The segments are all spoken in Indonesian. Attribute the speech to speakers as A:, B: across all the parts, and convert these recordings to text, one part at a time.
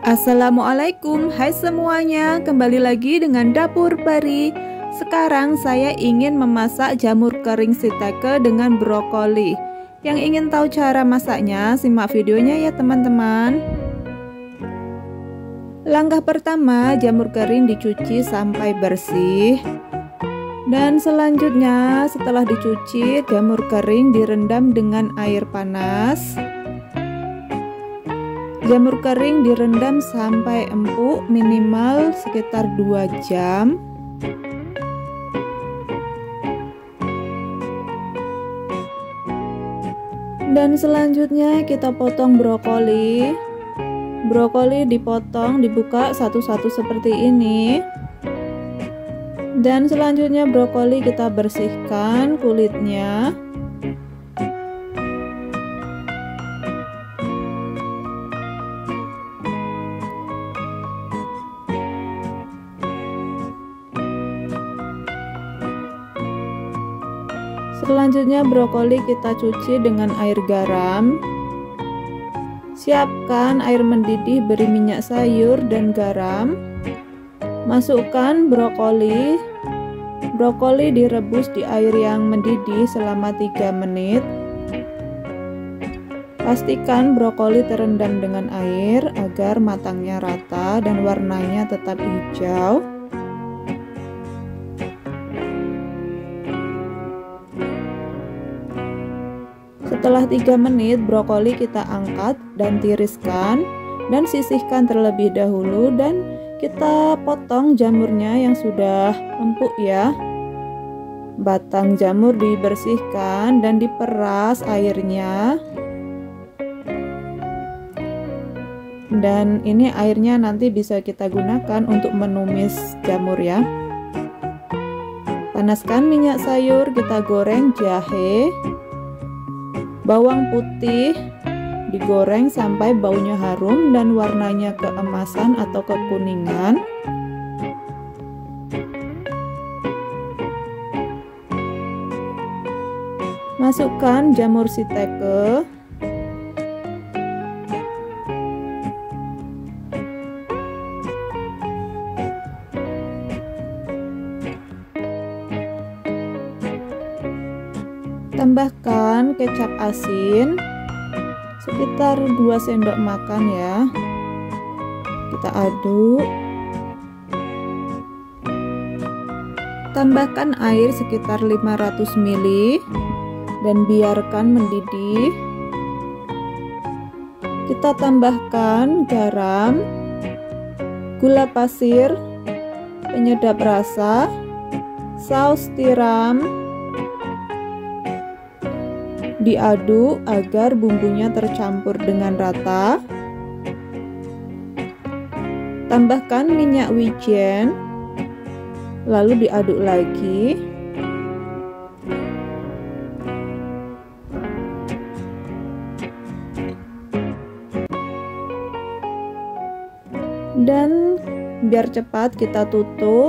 A: Assalamualaikum, hai semuanya, kembali lagi dengan Dapur Pari. Sekarang saya ingin memasak jamur kering shiitake dengan brokoli. Yang ingin tahu cara masaknya, simak videonya ya teman-teman. Langkah pertama, jamur kering dicuci sampai bersih. Dan selanjutnya setelah dicuci, jamur kering direndam dengan air panas. Jamur kering direndam sampai empuk minimal sekitar 2 jam. Dan selanjutnya kita potong brokoli. Brokoli dipotong, dibuka satu-satu seperti ini. Dan selanjutnya brokoli kita bersihkan kulitnya. Selanjutnya brokoli kita cuci dengan air garam. Siapkan air mendidih, beri minyak sayur dan garam. Masukkan brokoli. Brokoli direbus di air yang mendidih selama 3 menit. Pastikan brokoli terendam dengan air agar matangnya rata dan warnanya tetap hijau. Setelah 3 menit, brokoli kita angkat dan tiriskan dan sisihkan terlebih dahulu, dan kita potong jamurnya yang sudah empuk ya. Batang jamur dibersihkan dan diperas airnya. Dan ini airnya nanti bisa kita gunakan untuk menumis jamur ya. Panaskan minyak sayur, kita goreng jahe. Bawang putih digoreng sampai baunya harum dan warnanya keemasan atau kekuningan. Masukkan jamur shiitake. Tambahkan kecap asin sekitar 2 sendok makan ya. Kita aduk. Tambahkan air sekitar 500 ml dan biarkan mendidih. Kita tambahkan garam, gula pasir, penyedap rasa, saus tiram. Diaduk agar bumbunya tercampur dengan rata. Tambahkan minyak wijen, lalu diaduk lagi. Dan biar cepat kita tutup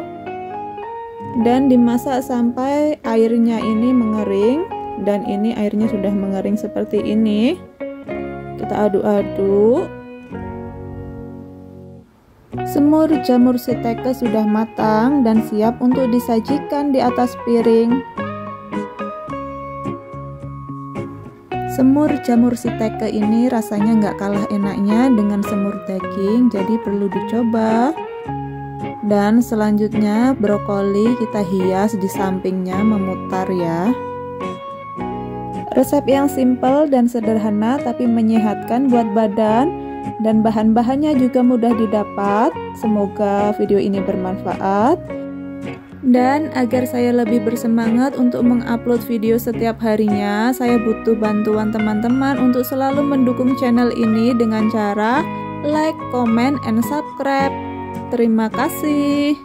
A: dan dimasak sampai airnya ini mengering. Dan ini airnya sudah mengering seperti ini. Kita aduk-aduk. Semur jamur shiitake sudah matang dan siap untuk disajikan di atas piring. Semur jamur shiitake ini rasanya nggak kalah enaknya dengan semur daging, jadi perlu dicoba. Dan selanjutnya brokoli kita hias di sampingnya memutar ya. Resep yang simple dan sederhana tapi menyehatkan buat badan, dan bahan-bahannya juga mudah didapat. Semoga video ini bermanfaat. Dan agar saya lebih bersemangat untuk mengupload video setiap harinya, saya butuh bantuan teman-teman untuk selalu mendukung channel ini dengan cara like, comment, and subscribe. Terima kasih.